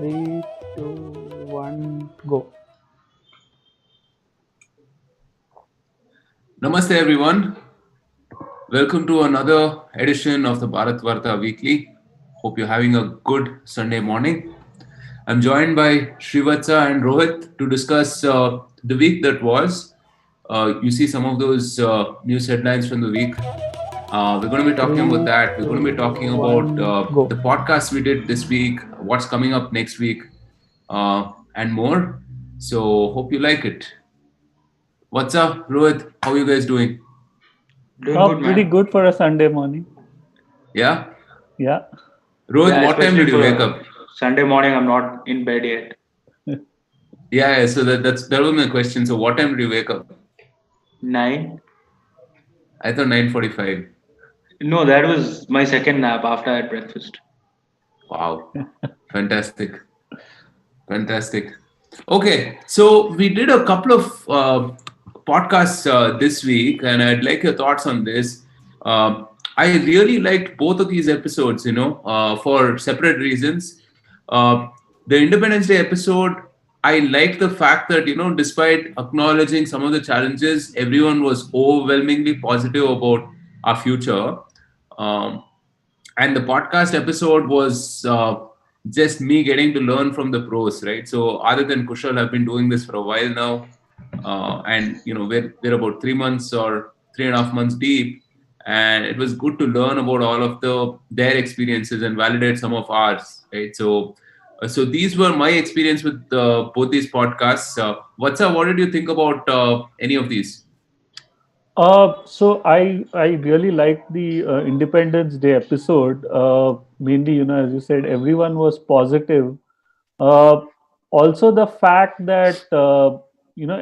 Three, two, one, go. Namaste everyone. Welcome to another edition of the Bharat Varta Weekly. Hope you're having a good Sunday morning. I'm joined by Srivatsa and Rohit to discuss the week that was. You see some of those news headlines from the week. We're going to be talking about Three, that. We're going to be two, talking about one, go. the podcast we did this week, what's coming up next week, and more. So, hope you like it. What's up, Rohit? How are you guys doing? Doing good, Pretty man. good for a Sunday morning. Yeah? Yeah. Rohit, what time Especially did you for wake up? Sunday morning, I'm not in bed yet. Yeah, so that was my question. So what time did you wake up? 9? I thought 9:45. No, that was my second nap after I had breakfast. Wow. Fantastic. Fantastic. Okay, so we did a couple of podcasts this week, and I'd like your thoughts on this. I really liked both of these episodes, for separate reasons. The Independence Day episode, I liked the fact that, despite acknowledging some of the challenges, everyone was overwhelmingly positive about our future. Um, and the podcast episode was just me getting to learn from the pros, right? So other than Kushal, I've been doing this for a while now, and we're about 3 months or 3.5 months deep, and it was good to learn about all of their experiences and validate some of ours, right? So these were my experience with both these podcasts. What did you think about any of these? So I really liked the Independence Day episode. Mainly, as you said, everyone was positive. Uh, Also, the fact that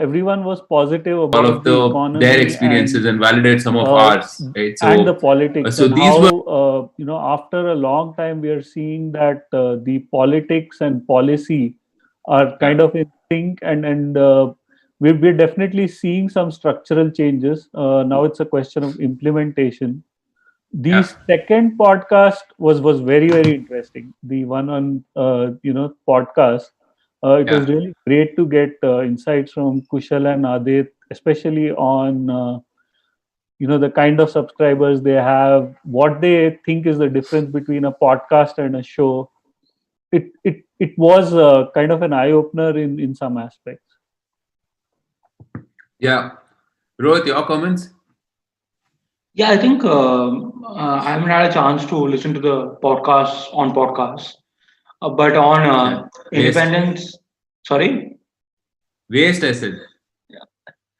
everyone was positive All about of the their economy experiences and validate some of uh, ours, right? and the So politics, so and these how were after a long time we are seeing that the politics and policy are yeah kind of in sync, and we're definitely seeing some structural changes. Now it's a question of implementation. The yeah second podcast was very, very interesting. The one on podcast. It was yeah really great to get insights from Kushal and Adit, especially on the kind of subscribers they have, what they think is the difference between a podcast and a show. It was kind of an eye opener in some aspects. yeah. Rohit, your comments? Yeah, I think I haven't had a chance to listen to the podcasts, but on Yeah. Waste. independence, sorry, Waste, I said.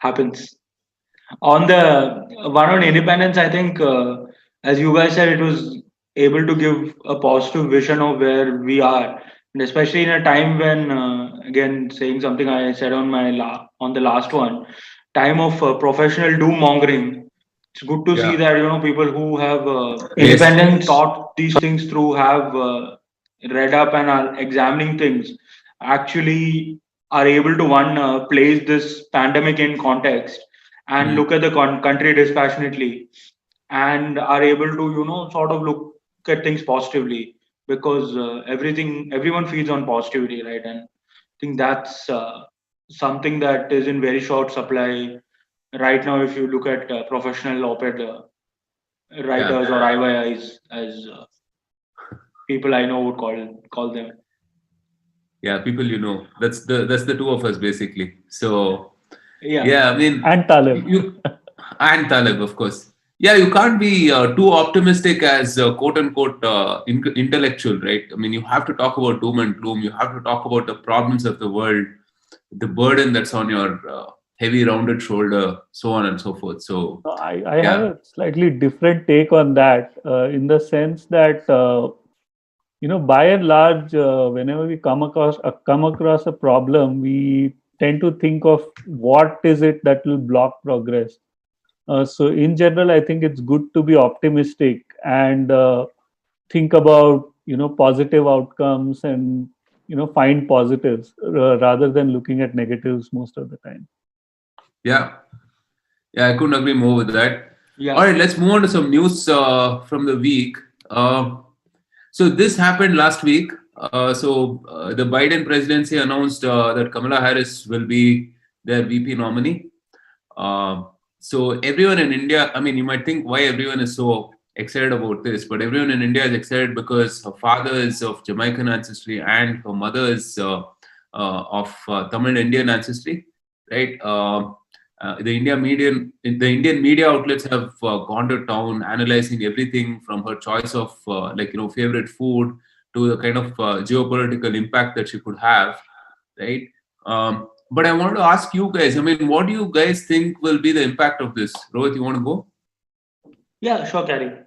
happens. On the one on independence, I think, as you guys said, it was able to give a positive vision of where we are, and especially in a time when, again, saying something I said on on the last one, time of professional doom mongering. It's good to see Yeah. that people who have Yes. independent thought these things through, have read up and are examining things, actually are able to one place this pandemic in context and Mm. look at the country dispassionately, and are able to sort of look at things positively, because everyone feeds on positivity, right? And I think that's something that is in very short supply right now, if you look at professional op-ed Yeah. writers, or IYIs, as people I know would call them. Yeah. People, that's the two of us basically. So Yeah. yeah, I mean, And Talib. you and Talib, of course. Yeah, you can't be too optimistic as quote unquote intellectual, right? I mean, you have to talk about doom and gloom. You have to talk about the problems of the world, the burden that's on your heavy rounded shoulder, so on and so forth. So I have yeah, a slightly different take on that, in the sense that by and large, whenever we come across a problem, we tend to think of what is it that will block progress. So in general, I think it's good to be optimistic and think about positive outcomes, and find positives rather than looking at negatives most of the time. yeah, yeah, I couldn't agree more with that. Yeah. All right, let's move on to some news from the week. So this happened last week. The Biden presidency announced that Kamala Harris will be their VP nominee. So everyone in India, I mean, you might think why everyone is so excited about this, but everyone in India is excited because her father is of Jamaican ancestry and her mother is of Tamil Indian ancestry, right? The Indian media outlets have gone to town analyzing everything from her choice of favorite food to the kind of geopolitical impact that she could have, right? But I want to ask you guys, I mean, what do you guys think will be the impact of this? Rohit, you want to go? Yeah, sure, Carrie.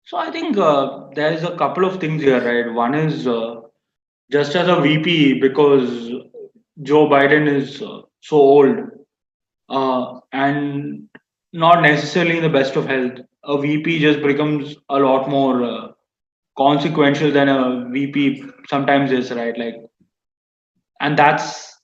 So I think there is a couple of things here, right? One is just as a VP, because Joe Biden is so old and not necessarily in the best of health, a VP just becomes a lot more consequential than a VP sometimes is, right? Like, and that's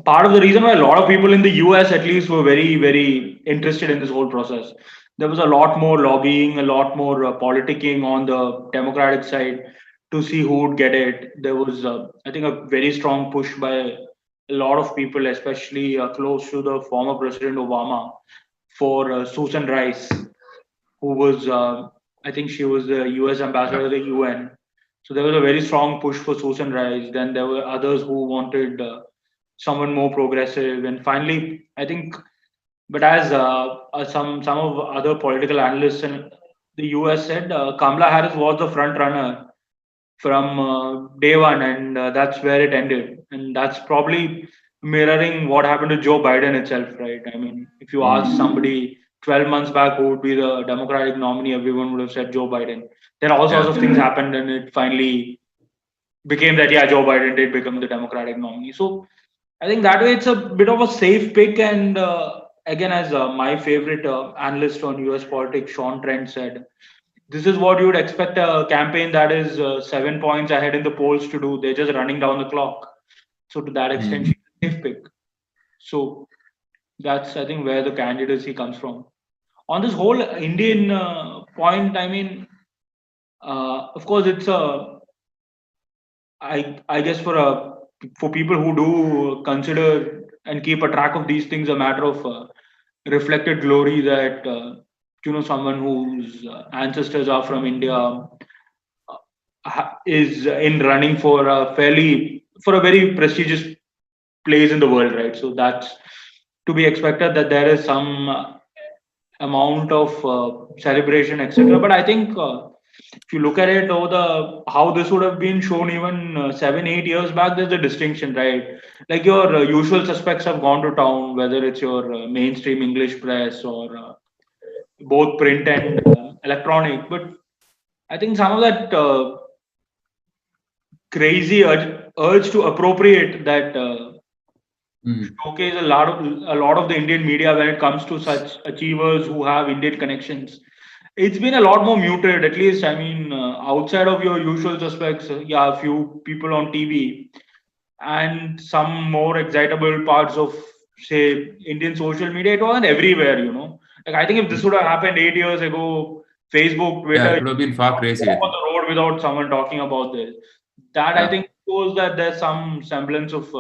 part of the reason why a lot of people in the US at least were very, very interested in this whole process. There was a lot more lobbying, a lot more politicking on the Democratic side to see who would get it. There was, I think, a very strong push by a lot of people, especially close to the former President Obama, for Susan Rice, who was, I think she was the US ambassador to the UN. So there was a very strong push for Susan Rice. Then there were others who wanted someone more progressive. And finally, I think, but as some of other political analysts in the US said, Kamala Harris was the front runner from day one, and that's where it ended. And that's probably mirroring what happened to Joe Biden itself, right? I mean, if you ask somebody 12 months back who would be the Democratic nominee, everyone would have said Joe Biden. Then all sorts of things happened, and it finally became that, yeah, Joe Biden did become the Democratic nominee. So I think that way it's a bit of a safe pick. And again, as my favorite analyst on US politics, Sean Trent, said, this is what you would expect a campaign that is 7 points ahead in the polls to do. They're just running down the clock. So to that extent, she's a safe pick. So that's, I think, where the candidacy comes from. On this whole Indian point, I mean, of course, it's I guess for people who do consider and keep a track of these things, a matter of reflected glory that someone whose ancestors are from India is in running for a very prestigious place in the world, right? So that's to be expected that there is some amount of celebration, etc. But I think if you look at it over how this would have been shown even 7-8 years back, there's a distinction, right? Like your usual suspects have gone to town, whether it's your mainstream English press or both print and electronic. But I think some of that crazy urge to appropriate that showcase a lot of the Indian media when it comes to such achievers who have Indian connections. It's been a lot more muted, at least. I mean, outside of your usual suspects, yeah, a few people on TV and some more excitable parts of, say, Indian social media. It wasn't everywhere, Like, I think if this would have happened 8 years ago, Facebook, Twitter, it would have been far crazier. On the road without someone talking about this. That I think shows that there's some semblance of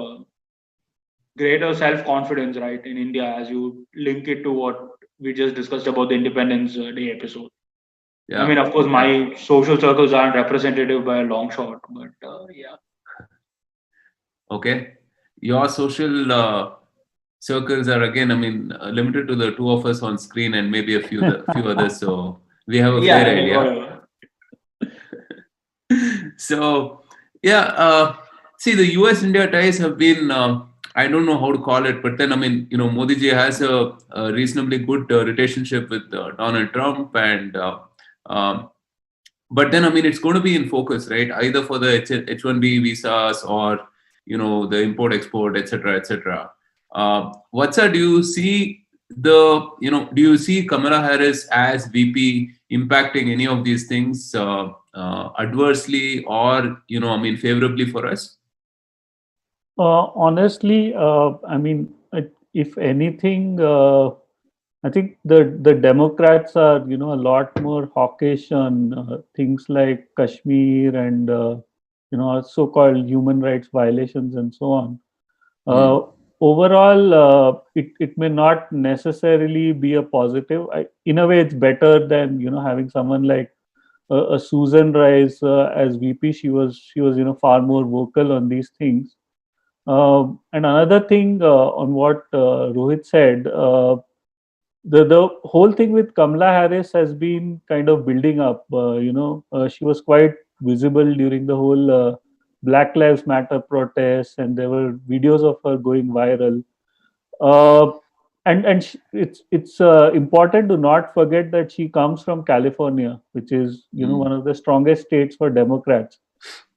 greater self-confidence, right, in India, as you link it to what we just discussed about the Independence Day episode. I mean, of course, my social circles aren't representative by a long shot, but yeah. Okay. Your social circles are, again, I mean, limited to the two of us on screen and maybe a few others. So we have a fair idea. So, see, the US-India ties have been, I don't know how to call it, but then, I mean, Modi ji has a reasonably good relationship with Donald Trump, and but then, I mean, it's going to be in focus, right? Either for the H-1B visas or, the import-export, etc., etc. Vatsa, do you see do you see Kamala Harris as VP impacting any of these things adversely or, I mean, favorably for us? Honestly, I mean, if anything, I think the Democrats are, a lot more hawkish on things like Kashmir and so-called human rights violations and so on. Mm. Overall, it may not necessarily be a positive. In a way, it's better than having someone like a Susan Rice as VP. She was far more vocal on these things. And another thing on what Rohit said, the whole thing with Kamala Harris has been kind of building up. She was quite visible during the whole Black Lives Matter protests, and there were videos of her going viral. Uh, it's important to not forget that she comes from California, which is one of the strongest states for Democrats.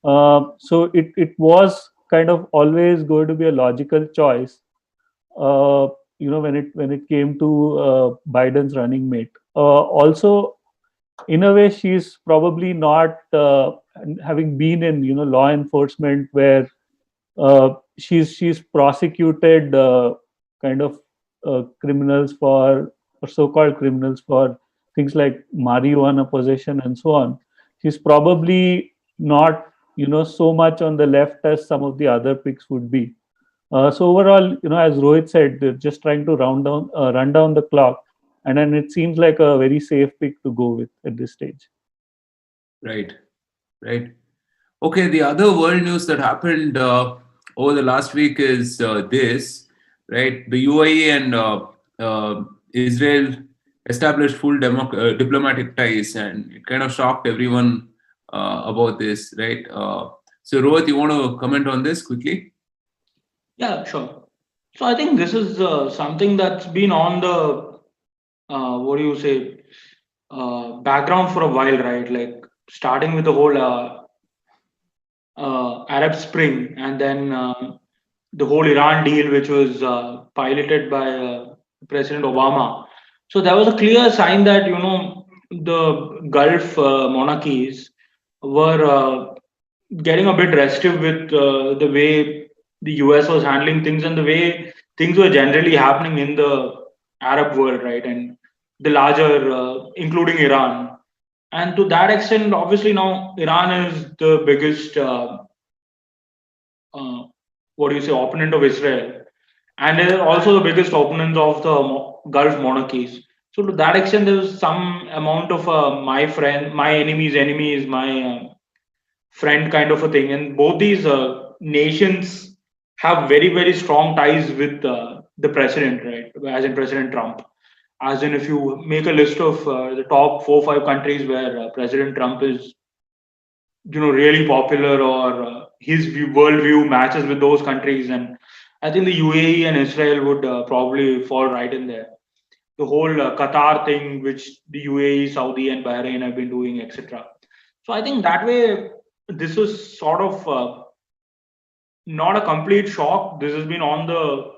So it was kind of always going to be a logical choice. Uh, when it came to Biden's running mate. Also, in a way, she's probably not having been in law enforcement where she's prosecuted kind of criminals for or so-called criminals for things like marijuana possession and so on. She's probably not so much on the left as some of the other picks would be. So overall, as Rohit said, they're just trying to run down the clock, and then it seems like a very safe pick to go with at this stage. Right, right. Okay, the other world news that happened over the last week is this, right? The UAE and Israel established full diplomatic ties, and it kind of shocked everyone about this, right? So, Rohit, you want to comment on this quickly? Yeah, sure. So I think this is something that's been on the what do you say background for a while, right? Like starting with the whole Arab Spring, and then the whole Iran deal, which was piloted by President Obama. So there was a clear sign that the Gulf monarchies were getting a bit restive with the way the US was handling things and the way things were generally happening in the Arab world, right? And the larger, including Iran. And to that extent, obviously now Iran is the biggest, what do you say, opponent of Israel, and they're also the biggest opponents of the Gulf monarchies. So to that extent, there's some amount of my friend, my enemy's enemy is my friend kind of a thing. And both these nations have very, very strong ties with the president, right? As in President Trump. As in, if you make a list of the top 4 or 5 countries where President Trump is, really popular, or his worldview matches with those countries, and I think the UAE and Israel would probably fall right in there. The whole Qatar thing, which the UAE, Saudi, and Bahrain have been doing, etc. So I think that way, this was sort of not a complete shock. This has been on the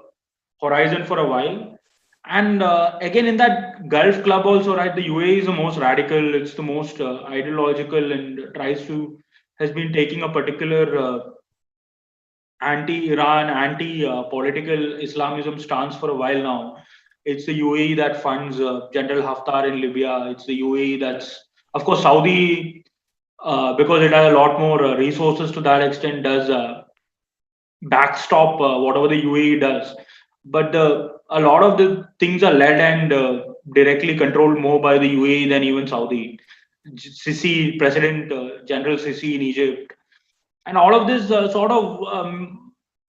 horizon for a while. And again, in that Gulf club also, right, the UAE is the most radical, it's the most ideological, and has been taking a particular anti-Iran, anti-political Islamism stance for a while now. It's the UAE that funds General Haftar in Libya. It's the UAE that's, of course, Saudi, because it has a lot more resources to that extent, does backstop whatever the UAE does. But a lot of the things are led and directly controlled more by the UAE than even Saudi. Sisi, President General Sisi in Egypt, and all of this sort of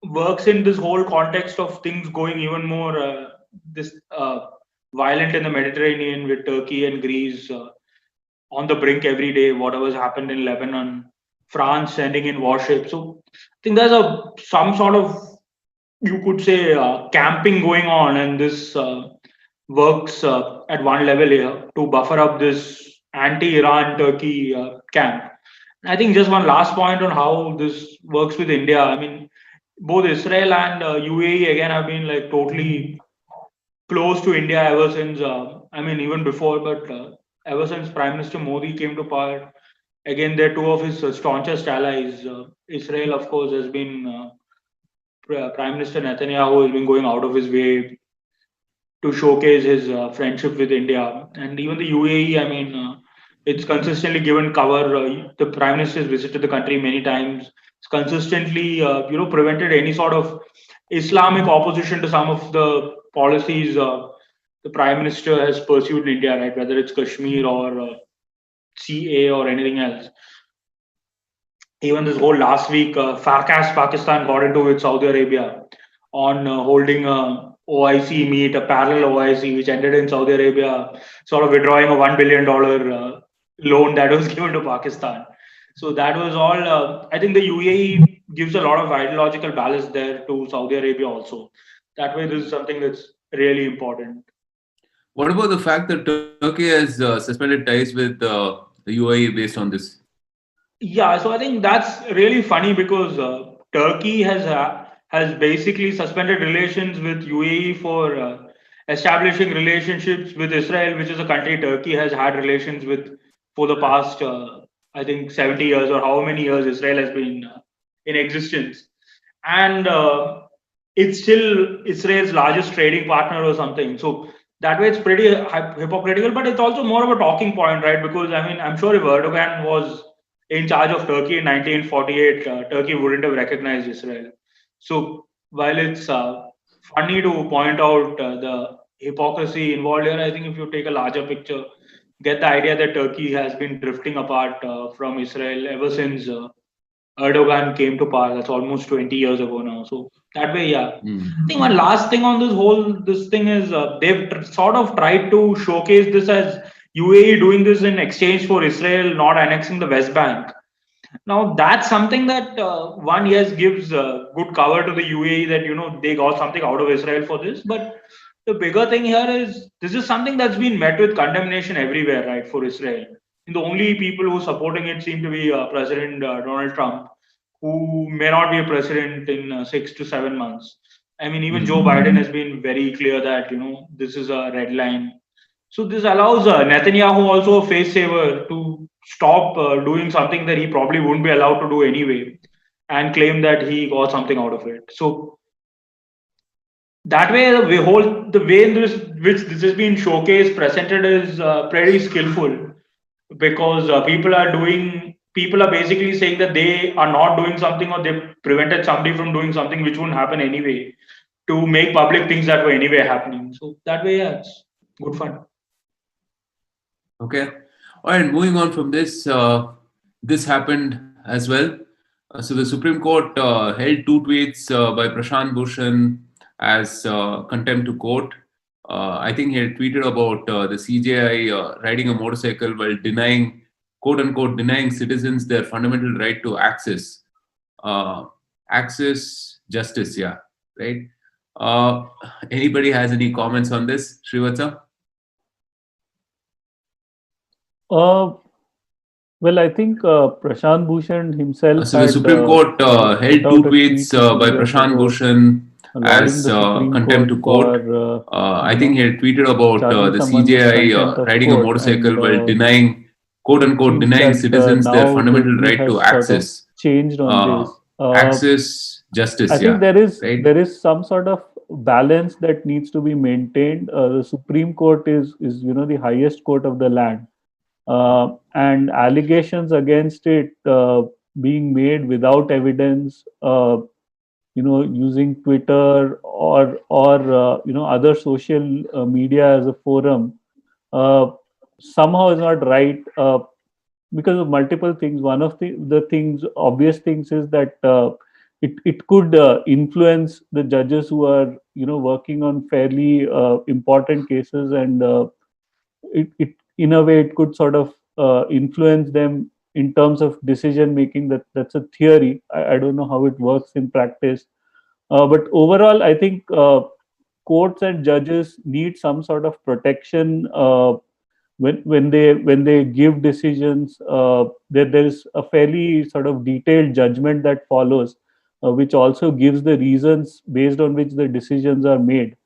works in this whole context of things going even more this violent in the Mediterranean, with Turkey and Greece on the brink every day. Whatever's happened in Lebanon, France sending in warships. So I think there's some sort of, you could say, camping going on, and this works at one level here to buffer up this anti-Iran Turkey camp. I think just one last point on how this works with India. I mean, both Israel and UAE again have been like totally close to India ever since. I mean, even before, but ever since Prime Minister Modi came to power, again they're two of his staunchest allies. Israel, of course, has been Prime Minister Netanyahu has been going out of his way to showcase his friendship with India, and even the UAE. I mean, It's consistently given cover. The Prime Minister has visited the country many times. It's consistently, prevented any sort of Islamic opposition to some of the policies the Prime Minister has pursued in India, right? Whether it's Kashmir or CA or anything else. Even this whole last week, Farkas Pakistan got into with Saudi Arabia on holding a OIC meet, a parallel OIC, which ended in Saudi Arabia sort of withdrawing a $1 billion loan that was given to Pakistan. So that was all. I think the UAE gives a lot of ideological balance there to Saudi Arabia also. That way, this is something that's really important. What about the fact that Turkey has suspended ties with the UAE based on this? Yeah, so I think that's really funny because Turkey has basically suspended relations with UAE for establishing relationships with Israel, which is a country Turkey has had relations with for the past, I think, 70 years or how many years Israel has been in existence, and it's still Israel's largest trading partner or something. So that way, it's pretty hypocritical, but it's also more of a talking point, right? Because I mean, I'm sure if Erdogan was in charge of Turkey in 1948, Turkey wouldn't have recognized Israel. So while it's funny to point out the hypocrisy involved here, I think if you take a larger picture, get the idea that Turkey has been drifting apart from Israel ever since Erdogan came to power. That's almost 20 years ago now. So that way, yeah. I think one last thing on this thing is they've sort of tried to showcase this as UAE doing this in exchange for Israel not annexing the West Bank. Now that's something that one, yes, gives good cover to the UAE that they got something out of Israel for this. But the bigger thing here is this is something that's been met with condemnation everywhere, right, for Israel. And the only people who are supporting it seem to be President Donald Trump, who may not be a president in 6 to 7 months. I mean, even Joe Biden has been very clear that this is a red line. So this allows Netanyahu, also a face saver, to stop doing something that he probably wouldn't be allowed to do anyway, and claim that he got something out of it. So that way, the way in which this has been showcased, presented is pretty skillful, because people are basically saying that they are not doing something, or they prevented somebody from doing something which wouldn't happen anyway, to make public things that were anyway happening. So that way, yeah, it's good fun. Okay. All right. Moving on from this, this happened as well. So the Supreme Court held two tweets by Prashant Bhushan as contempt to court. I think he had tweeted about the CJI riding a motorcycle while denying, quote unquote, denying citizens their fundamental right to access justice. Yeah, right. Anybody has any comments on this, Srivatsa? Well, I think Prashant Bhushan himself. So the Supreme Court held two tweets by Prashant Bhushan as contempt to court. I think he had tweeted about the CJI riding a motorcycle while denying, quote unquote, denying citizens their fundamental right to access. Changed on this. Access justice. I think there is some sort of balance that needs to be maintained. The Supreme Court is the highest court of the land. And allegations against it being made without evidence, using Twitter or other social media as a forum, somehow is not right because of multiple things. One of the obvious things is that it could influence the judges who are working on fairly important cases, and it in a way it could sort of influence them in terms of decision making. That's a theory. I don't know how it works in practice, but overall I think courts and judges need some sort of protection when they give decisions. There is a fairly sort of detailed judgment that follows, which also gives the reasons based on which the decisions are made.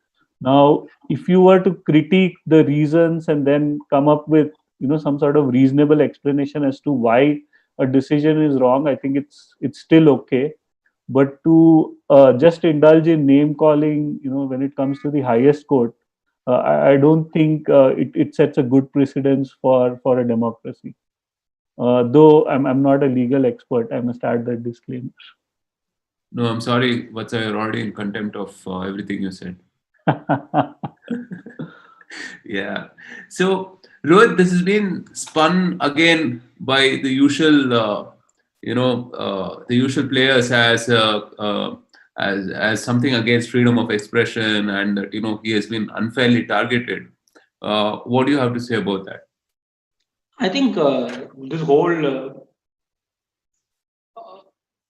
Now, if you were to critique the reasons and then come up with some sort of reasonable explanation as to why a decision is wrong, I think it's still okay. But to just indulge in name calling, when it comes to the highest court, I don't think it sets a good precedence for a democracy. Though I'm not a legal expert, I must add that disclaimer. No, I'm sorry, Vatsa, you're already in contempt of everything you said. Yeah. So, Rohit, this has been spun again by the usual, the usual players as something against freedom of expression, and that he has been unfairly targeted. What do you have to say about that? I think this whole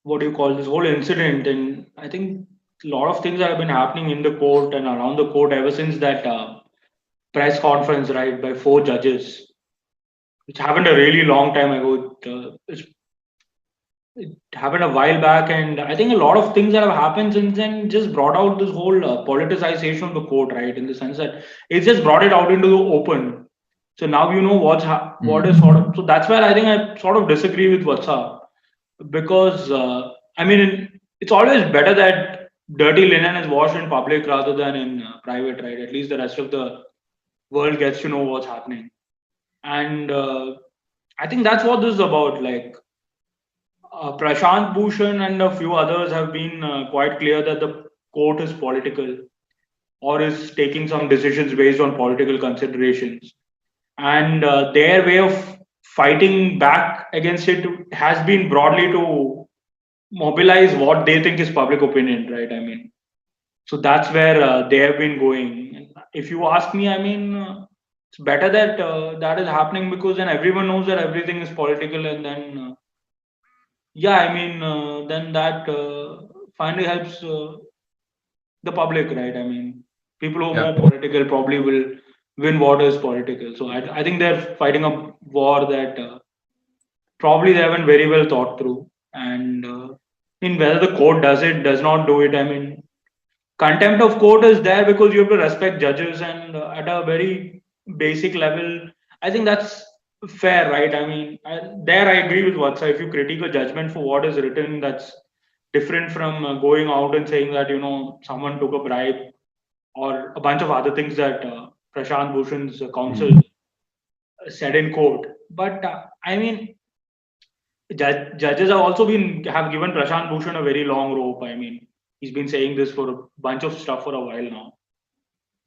what do you call this whole incident, and I think a lot of things have been happening in the court and around the court ever since that press conference, right, by 4 judges, which happened a really long time ago. It happened a while back, and I think a lot of things that have happened since then just brought out this whole politicization of the court, right? In the sense that it just brought it out into the open. So now you know what is sort of. So that's where I think I sort of disagree with Vatsa, because I mean it's always better that dirty linen is washed in public rather than in private, right? At least the rest of the world gets to know what's happening, and I think that's what this is about. Like Prashant Bhushan and a few others have been quite clear that the court is political or is taking some decisions based on political considerations. And their way of fighting back against it has been broadly to mobilize what they think is public opinion, right? I mean, so that's where they have been going. If you ask me, I mean, it's better that that is happening, because then everyone knows that everything is political, and then yeah, I mean, then that finally helps the public, right? I mean, people who are Yeah. more political probably will win what is political. So I think they're fighting a war that probably they haven't very well thought through. And in whether the court does it, does not do it, I mean, contempt of court is there because you have to respect judges, and at a very basic level, I think that's fair, right? I mean, there I agree with Vatsa. If you critique a judgment for what is written, that's different from going out and saying that someone took a bribe or a bunch of other things that Prashant Bhushan's counsel said in court. But I mean, judges have given Prashant Bhushan a very long rope. I mean, he's been saying this for a bunch of stuff for a while now.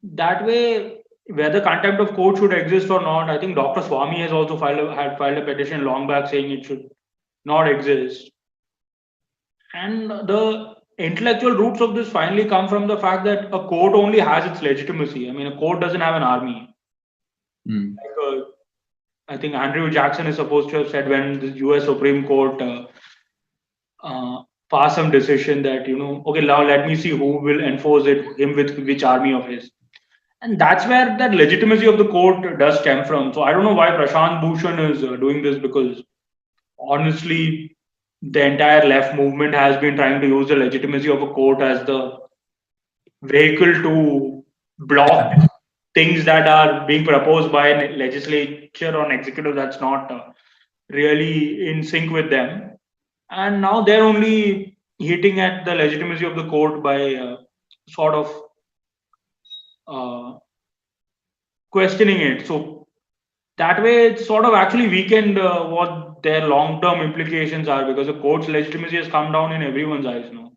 That way, whether contempt of court should exist or not, I think Dr. Swami has also had filed a petition long back saying it should not exist. And the intellectual roots of this finally come from the fact that a court only has its legitimacy. I mean, a court doesn't have an army. Like, I think Andrew Jackson is supposed to have said when the US Supreme Court passed some decision that, okay, now let me see who will enforce him with which army of his. And that's where that legitimacy of the court does stem from. So I don't know why Prashant Bhushan is doing this, because honestly, the entire left movement has been trying to use the legitimacy of a court as the vehicle to block things that are being proposed by a legislature or an executive that's not really in sync with them. And now they're only hitting at the legitimacy of the court by sort of questioning it. So that way, it's sort of actually weakened what their long-term implications are, because the court's legitimacy has come down in everyone's eyes now,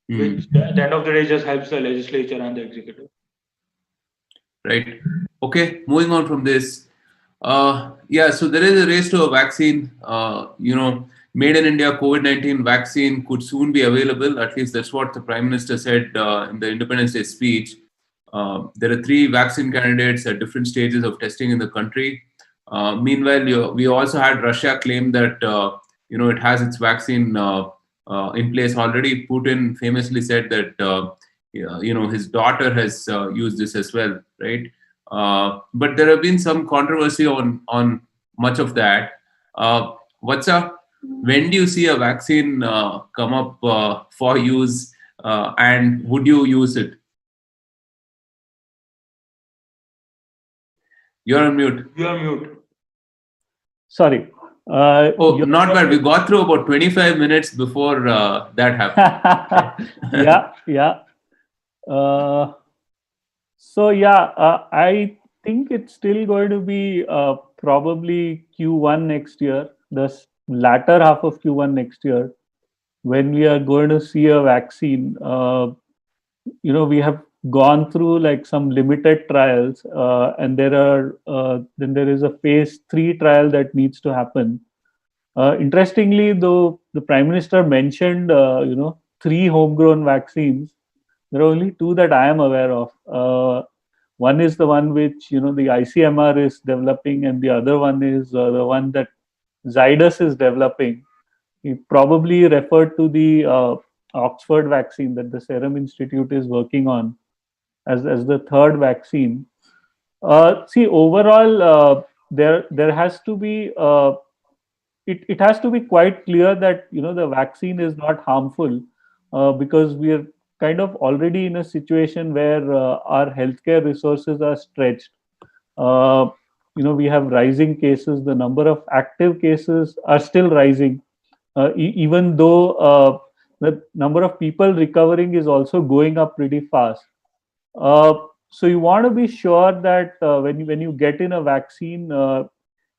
which at the end of the day just helps the legislature and the executive. Right. Okay. Moving on from this. Yeah. So there is a race to a vaccine. Made in India COVID-19 vaccine could soon be available. At least that's what the Prime Minister said in the Independence Day speech. There are 3 vaccine candidates at different stages of testing in the country. Meanwhile, we also had Russia claim that it has its vaccine in place already. Putin famously said that his daughter has used this as well, right? But there have been some controversy on much of that. What's up? When do you see a vaccine come up for use, and would you use it? You're on mute. You're on mute. Sorry. Not bad. We got through about 25 minutes before that happened. Yeah. So yeah, I think it's still going to be probably Q1 next year, the latter half of Q1 next year, when we are going to see a vaccine. We have gone through like some limited trials, and then there is a phase 3 trial that needs to happen. Interestingly, though, the Prime Minister mentioned, 3 homegrown vaccines. There are only 2 that I am aware of. One is the one which the ICMR is developing, and the other one is the one that Zydus is developing. He probably referred to the Oxford vaccine that the Serum Institute is working on as the third vaccine. See, overall, there has to be it has to be quite clear that the vaccine is not harmful, because we are kind of already in a situation where our healthcare resources are stretched. uh, we have rising cases. The number of active cases are still rising, even though the number of people recovering is also going up pretty fast. uh, so you want to be sure that when you get in a vaccine,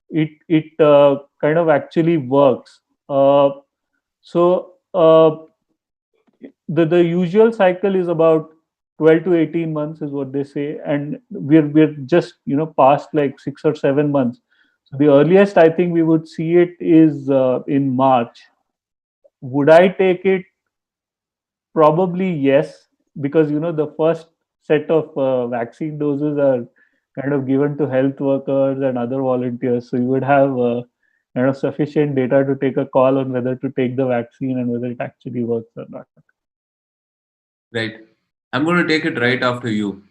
it kind of actually works. So the usual cycle is about 12 to 18 months is what they say, and we're just past like 6 or 7 months. So the earliest I think we would see it is in March. Would I take it? Probably yes, because the first set of vaccine doses are kind of given to health workers and other volunteers, so you would have kind of sufficient data to take a call on whether to take the vaccine and whether it actually works or not. Right. I'm going to take it right after you.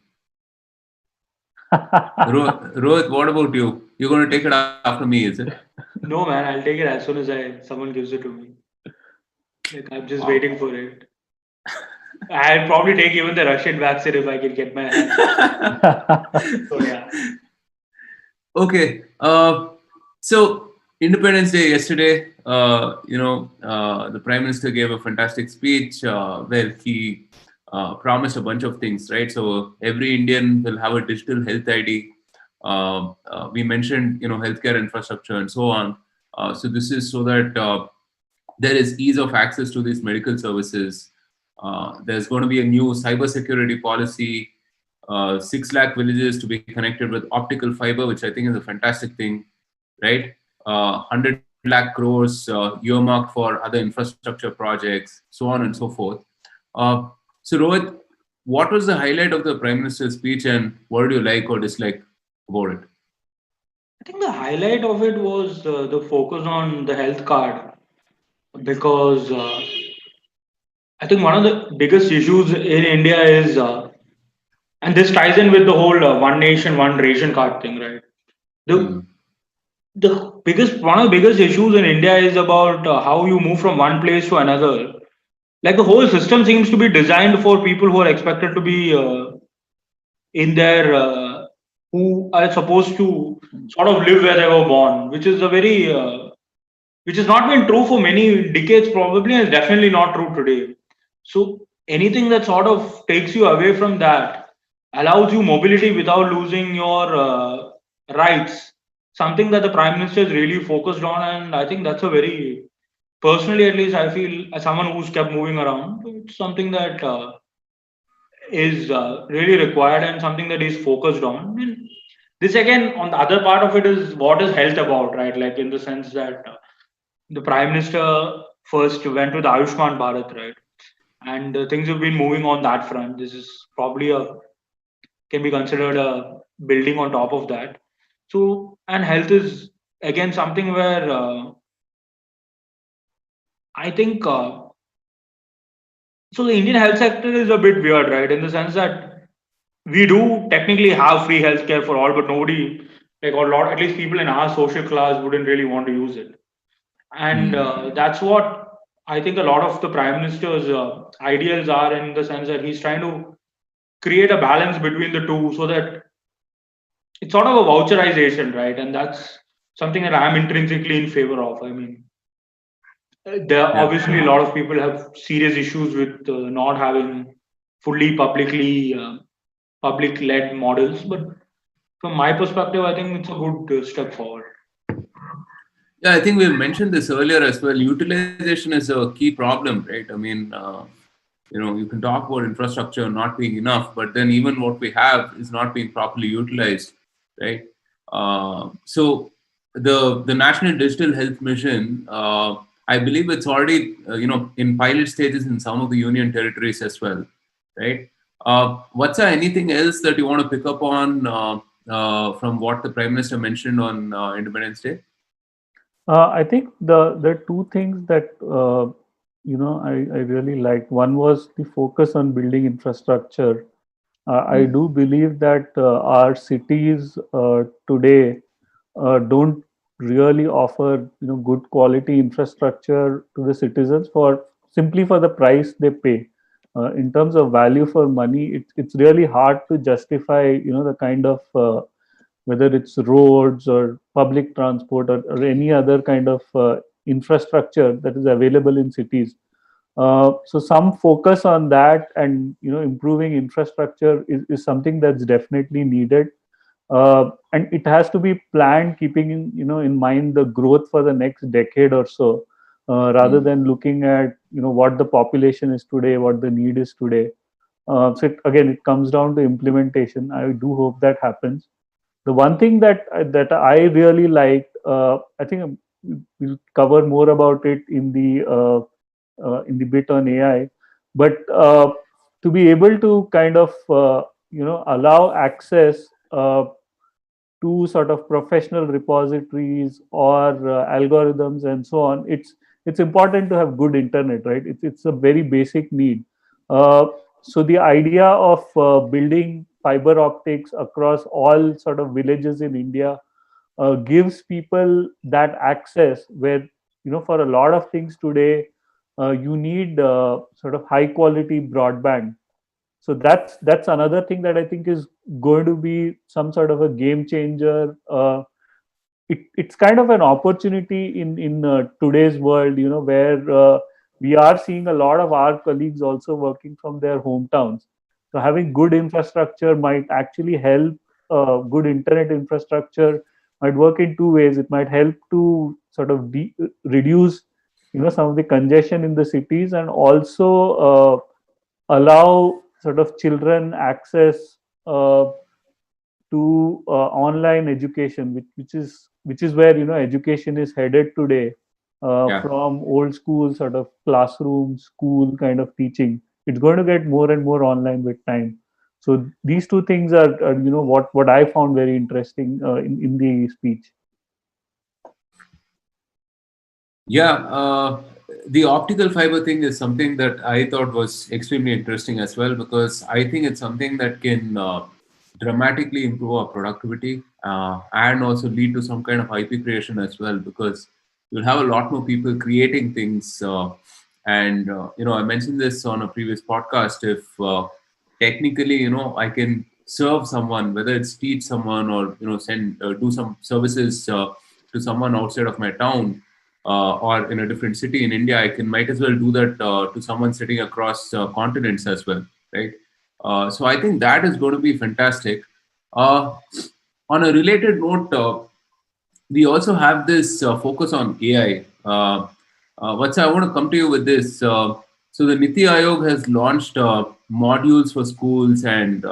Rohit, what about you? You're going to take it after me, is it? No, man, I'll take it as soon as someone gives it to me. Like, I'm just waiting for it. I'll probably take even the Russian vaccine if I can get my hands. So yeah. Okay. So Independence Day yesterday, the Prime Minister gave a fantastic speech where he promised a bunch of things, right? So every Indian will have a digital health ID. We mentioned, healthcare infrastructure and so on. So this is so that there is ease of access to these medical services. There's going to be a new cybersecurity policy. 6 lakh villages to be connected with optical fiber, which I think is a fantastic thing, right? 100 lakh crores earmarked for other infrastructure projects, so on and so forth. So Rohit, what was the highlight of the Prime Minister's speech, and what did you like or dislike about it? I think the highlight of it was the focus on the health card, because I think one of the biggest issues in India is, and this ties in with the whole one nation, one ration card thing, right? The one of the biggest issues in India is about how you move from one place to another. Like, the whole system seems to be designed for people who are expected to be in their who are supposed to sort of live where they were born, which is a very which has not been true for many decades probably, and is definitely not true today. So anything that sort of takes you away from that allows you mobility without losing your rights. Something that the Prime Minister is really focused on, and I think that's a very, personally at least, I feel, as someone who's kept moving around, it's something that is really required and something that he's focused on. And this again, on the other part of it, is what is health about, right? Like, in the sense that the Prime Minister first went with Ayushman Bharat, right? And things have been moving on that front. This is probably can be considered a building on top of that. So, and health is again something where I think so. The Indian health sector is a bit weird, right? In the sense that we do technically have free healthcare for all, but nobody, like, or a lot, at least people in our social class, wouldn't really want to use it. And that's what I think a lot of the Prime Minister's ideals are, in the sense that he's trying to create a balance between the two, so that it's sort of a voucherization, right? And that's something that I'm intrinsically in favor of. I mean, there are Yeah. obviously a lot of people have serious issues with not having fully publicly public-led models. But from my perspective, I think it's a good step forward. Yeah, I think we mentioned this earlier as well. Utilization is a key problem, right? I mean, you can talk about infrastructure not being enough, but then even what we have is not being properly utilized, right? So the National Digital Health Mission, I believe it's already in pilot stages in some of the union territories as well, right? What's anything else that you want to pick up on from what the Prime Minister mentioned on Independence Day? I think the two things that I really liked. One was the focus on building infrastructure. I do believe that our cities today don't really offer good quality infrastructure to the citizens for simply for the price they pay. In terms of value for money, it's really hard to justify the kind of whether it's roads or public transport or any other kind of infrastructure that is available in cities. So some focus on that, and improving infrastructure is something that's definitely needed, and it has to be planned keeping in mind the growth for the next decade or so, rather Mm. than looking at what the population is today, what the need is today. Again, it comes down to implementation. I do hope that happens. The one thing that I really liked, I think we'll cover more about it in the bit on AI, but to be able to kind of allow access to sort of professional repositories or algorithms and so on. It's important to have good internet, right? It's a very basic need. So the idea of building fiber optics across all sort of villages in India gives people that access where for a lot of things today you need sort of high quality broadband. So that's another thing that I think is going to be some sort of a game changer. It's kind of an opportunity in today's world, where we are seeing a lot of our colleagues also working from their hometowns. So having good infrastructure might actually help. Good internet infrastructure might work in two ways. It might help to sort of reduce some of the congestion in the cities, and also allow sort of children access to online education, which is where education is headed today, Yeah. from old school sort of classroom school kind of teaching. It's going to get more and more online with time. So these two things are what I found very interesting in the speech. Yeah, the optical fiber thing is something that I thought was extremely interesting as well, because I think it's something that can dramatically improve our productivity and also lead to some kind of IP creation as well, because you'll have a lot more people creating things. I mentioned this on a previous podcast. If technically, I can serve someone, whether it's teach someone or send do some services to someone outside of my town or in a different city in India, I can might as well do that to someone sitting across continents as well, right? So I think that is going to be fantastic. Uh, on a related note, we also have this focus on AI. What's I want to come to you with this. So the Niti Aayog has launched modules for schools, and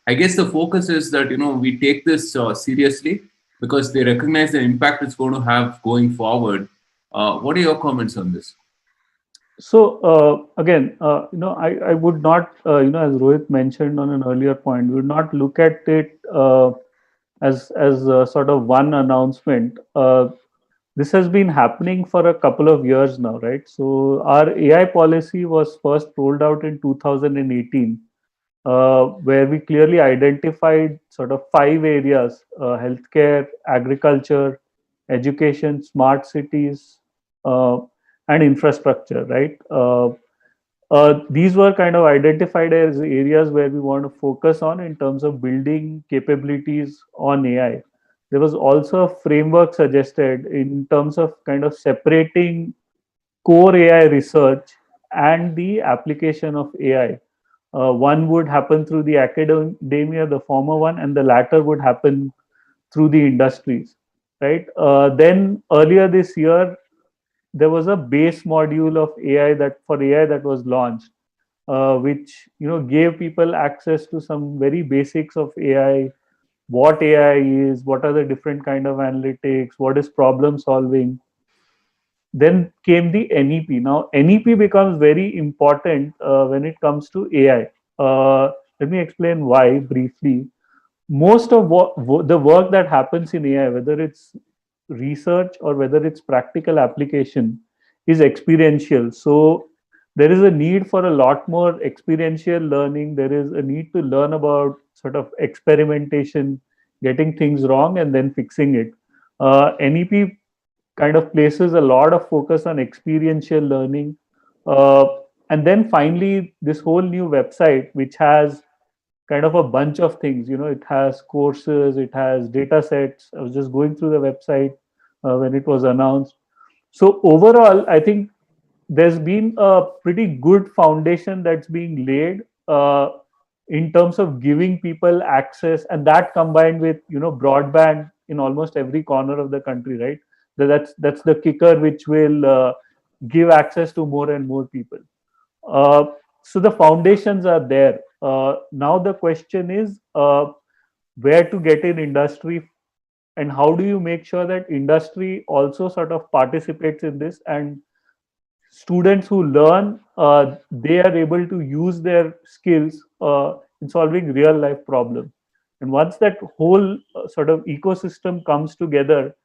I guess the focus is that we take this seriously because they recognize the impact it's going to have going forward. What are your comments on this? So again, I would not, as Rohit mentioned on an earlier point, we would not look at it as sort of one announcement. This has been happening for a couple of years now, right? So our AI policy was first rolled out in 2018, where we clearly identified sort of five areas: healthcare, agriculture, education, smart cities, uh, and infrastructure, right? These were kind of identified as areas where we want to focus on in terms of building capabilities on AI. There was also a framework suggested in terms of kind of separating core AI research and the application of AI. One would happen through the academia, the former one, and the latter would happen through the industries, right? Then earlier this year, there was a base module of AI that was launched, which gave people access to some very basics of AI, what AI is, what are the different kind of analytics, what is problem solving. Then came the NEP. Now, NEP becomes very important when it comes to AI. Let me explain why briefly. Most of the work that happens in AI, whether it's research or whether it's practical application, is experiential. So there is a need for a lot more experiential learning. There is a need to learn about sort of experimentation, getting things wrong and then fixing it. NEP kind of places a lot of focus on experiential learning. Uh, and then finally, this whole new website, which has kind of a bunch of things. It has courses, it has data sets. I was just going through the website when it was announced. So overall, I think there's been a pretty good foundation that's being laid in terms of giving people access, and that combined with broadband in almost every corner of the country, right? That's the kicker, which will give access to more and more people. uh, so the foundations are there. Now the question is where to get in industry, and how do you make sure that industry also sort of participates in this, and students who learn, they are able to use their skills in solving real life problems. And once that whole sort of ecosystem comes together,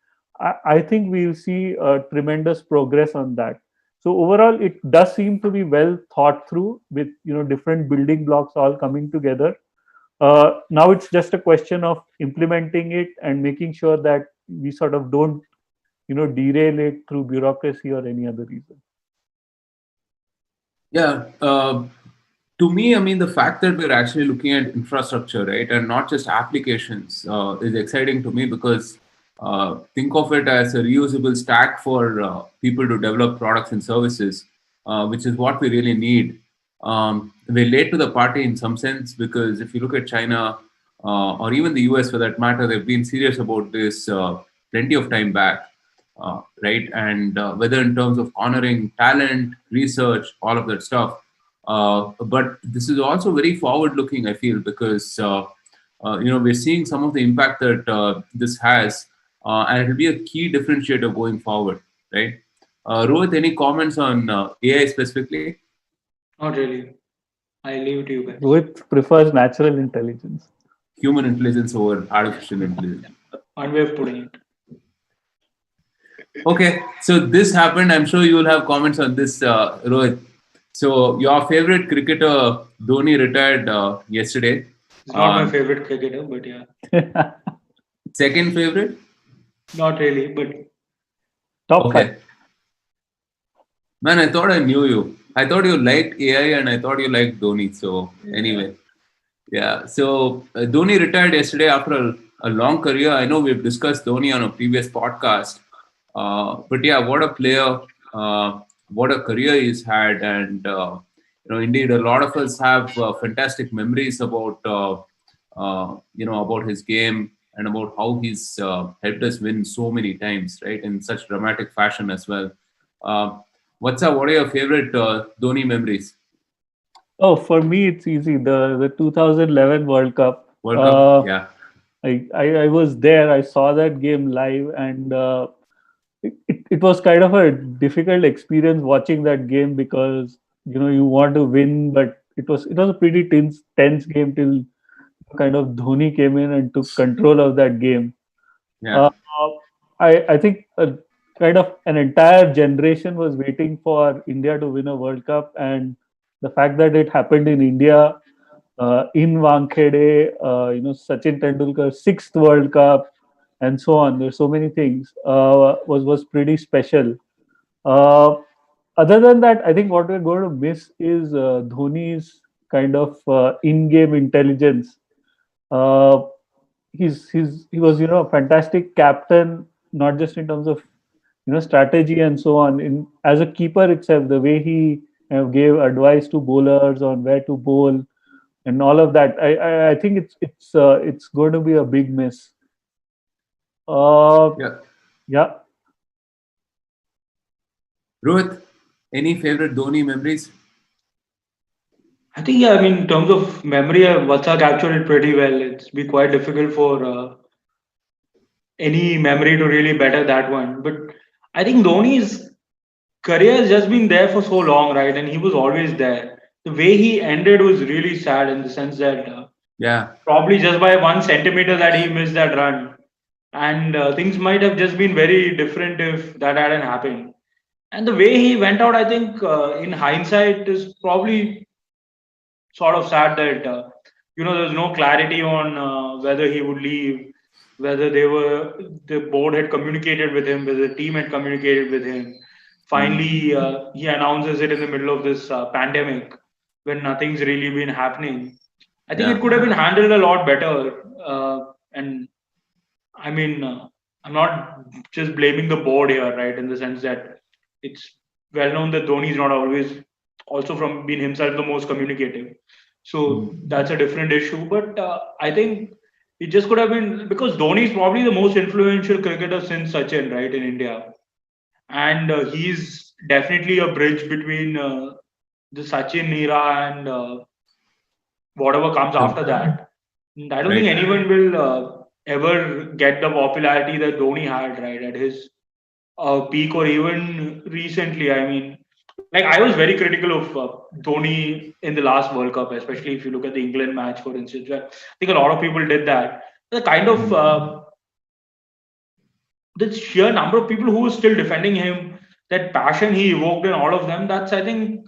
I think we'll see tremendous progress on that. So overall, it does seem to be well thought through, with different building blocks all coming together. Now it's just a question of implementing it and making sure that we sort of don't derail it through bureaucracy or any other reason. Yeah. To me, I mean, the fact that we're actually looking at infrastructure, right, and not just applications, is exciting to me because think of it as a reusable stack for people to develop products and services, which is what we really need. We're late to the party in some sense because if you look at China or even the US for that matter, they've been serious about this plenty of time back. Right? And whether in terms of honoring talent, research, all of that stuff. But this is also very forward-looking, I feel, because we're seeing some of the impact that this has, and it will be a key differentiator going forward, right? Rohit, any comments on AI specifically? Not really. I leave it to you guys. Rohit prefers natural intelligence. Human intelligence over artificial intelligence. One way of putting it. Okay, so this happened. I'm sure you will have comments on this, Rohit. So your favorite cricketer, Dhoni, retired yesterday. It's not my favorite cricketer, but yeah. Second favorite? Not really, but Top Okay. five. Man, I thought I knew you. I thought you liked AI and I thought you liked Dhoni. So anyway, yeah. So Dhoni retired yesterday after a long career. I know we've discussed Dhoni on a previous podcast. But yeah, what a player, what a career he's had. And, indeed, a lot of us have fantastic memories about, about his game and about how he's helped us win so many times, right? In such dramatic fashion as well. What are your favorite Dhoni memories? Oh, for me, it's easy. The 2011 World Cup. World Cup? Yeah. I was there. I saw that game live, and it was kind of a difficult experience watching that game, because you want to win, but it was a pretty tense game till kind of Dhoni came in and took control of that game. Yeah. I think kind of an entire generation was waiting for India to win a World Cup, and the fact that it happened in India, in Wankhede, Sachin Tendulkar's sixth World Cup, and so on. There's so many things. Was pretty special. Uh, Other than that, I think what we're going to miss is Dhoni's kind of in-game intelligence. Uh, he was a fantastic captain, not just in terms of strategy and so on. As a keeper itself, the way he gave advice to bowlers on where to bowl, and all of that. I think it's going to be a big miss. Yeah. Yeah. Rohit, any favorite Dhoni memories? I think, yeah, I mean, in terms of memory, Vatsa captured it pretty well. It's be quite difficult for any memory to really better that one. But I think Dhoni's career has just been there for so long, right? And he was always there. The way he ended was really sad in the sense that Yeah. probably just by 1 centimeter that he missed that run. And things might have just been very different if that hadn't happened. And the way he went out, I think, in hindsight, is probably sort of sad that there's no clarity on whether he would leave, whether the board had communicated with him, whether the team had communicated with him. Finally, he announces it in the middle of this pandemic when nothing's really been happening. I think it Yeah. could have been handled a lot better. And I mean, I'm not just blaming the board here, right? In the sense that it's well known that Dhoni is not always also from being himself the most communicative. So that's a different issue. But I think it just could have been because Dhoni is probably the most influential cricketer since Sachin, right, in India. And he's definitely a bridge between the Sachin era and whatever comes after that. And I don't think Right. anyone will ever get the popularity that Dhoni had, right, at his peak or even recently. I mean, like I was very critical of Dhoni in the last World Cup, especially if you look at the England match, for instance. Where I think a lot of people did that. The kind of the sheer number of people who were still defending him, that passion he evoked in all of them, that's I think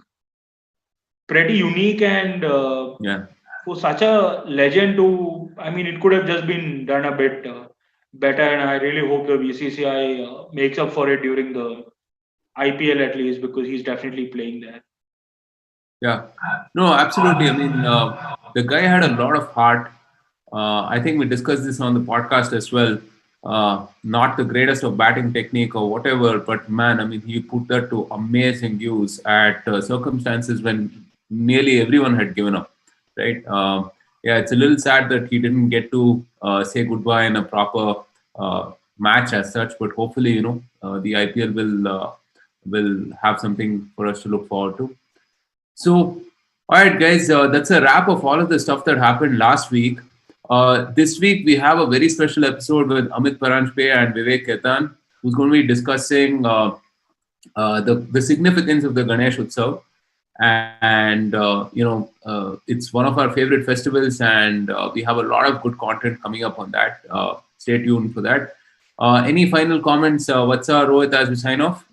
pretty unique and Yeah. for such a legend to, I mean, it could have just been done a bit better, and I really hope the BCCI makes up for it during the IPL at least because he's definitely playing there. Yeah. No, absolutely. I mean, the guy had a lot of heart. I think we discussed this on the podcast as well. Not the greatest of batting technique or whatever, but man, I mean, he put that to amazing use at circumstances when nearly everyone had given up, right? Yeah, it's a little sad that he didn't get to say goodbye in a proper match as such, but hopefully, the IPL will have something for us to look forward to. So, all right, guys, that's a wrap of all of the stuff that happened last week. This week, we have a very special episode with Amit Paranjpe and Vivek Ketan, who's going to be discussing the significance of the Ganesh Utsav. And, it's one of our favorite festivals, and we have a lot of good content coming up on that. Stay tuned for that. Any final comments? What's our Rohit as we sign off?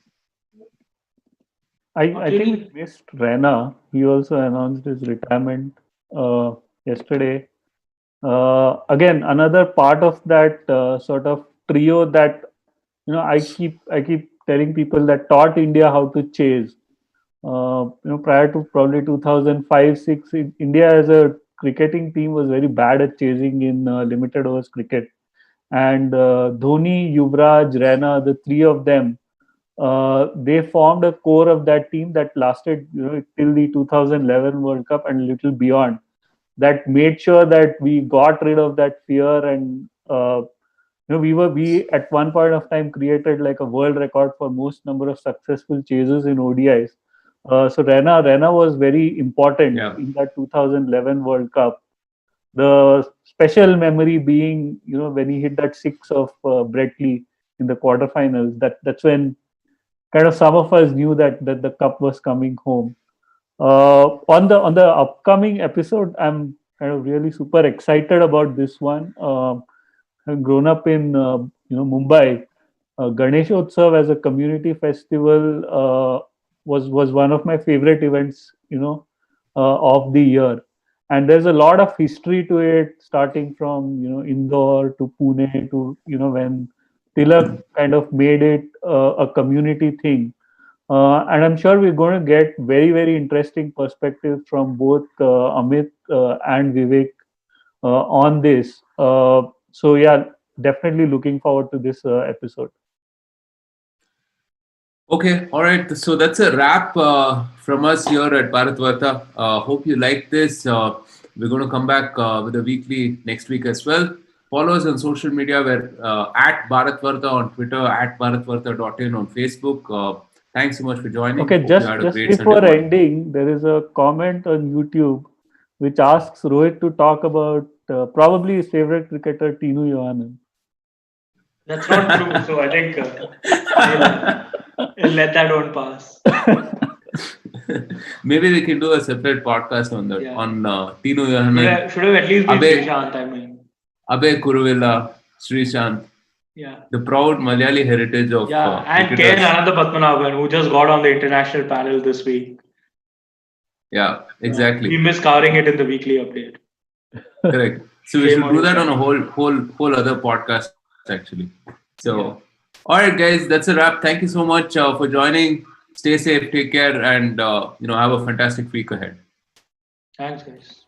I think we missed Rana. He also announced his retirement yesterday. Again, another part of that sort of trio that I keep telling people that taught India how to chase. Prior to probably 2005-6, India as a cricketing team was very bad at chasing in limited overs cricket. And Dhoni, Yuvraj, Raina, the three of them, they formed a core of that team that lasted till the 2011 World Cup and little beyond. That made sure that we got rid of that fear, and we at one point of time created like a world record for most number of successful chases in ODIs. So Rena was very important in that 2011 World Cup. The special memory being, when he hit that six of Brett Lee in the quarterfinals. That's when kind of some of us knew that the cup was coming home. On the upcoming episode, I'm kind of really super excited about this one. I've grown up in Mumbai. Ganeshotsav as a community festival was one of my favorite events, of the year. And there's a lot of history to it, starting from Indore to Pune to when Tilak kind of made it a community thing. And I'm sure we're going to get very, very interesting perspectives from both Amit and Vivek on this. So yeah, definitely looking forward to this episode. Okay, all right. So that's a wrap from us here at Bharat Varta. Hope you like this. We're going to come back with a weekly next week as well. Follow us on social media. We're at Bharat Varta on Twitter, at bharatvarta.in on Facebook. Thanks so much for joining. Okay, Hope just you had a great before Sunday morning. ending, there is a comment on YouTube which asks Rohit to talk about probably his favorite cricketer, Tinu Johanan. That's not true. So I think I'll let that one pass. Maybe we can do a separate podcast on that, Yeah. on Tinu Johanan, Should have at least been Abe- Srishant, I mean. Abhay Kuruvilla, Srishant, Yeah. the proud Malayali heritage of Yeah. And K. cricketers. Ananda Padmanabhan, who just got on the international panel this week. Yeah, exactly. We miss covering it in the weekly update. Correct. So we Shame should on do you, that on sir. a whole other podcast actually. So, all right, guys, that's a wrap. Thank you so much for joining. Stay safe, take care, and have a fantastic week ahead. Thanks, guys.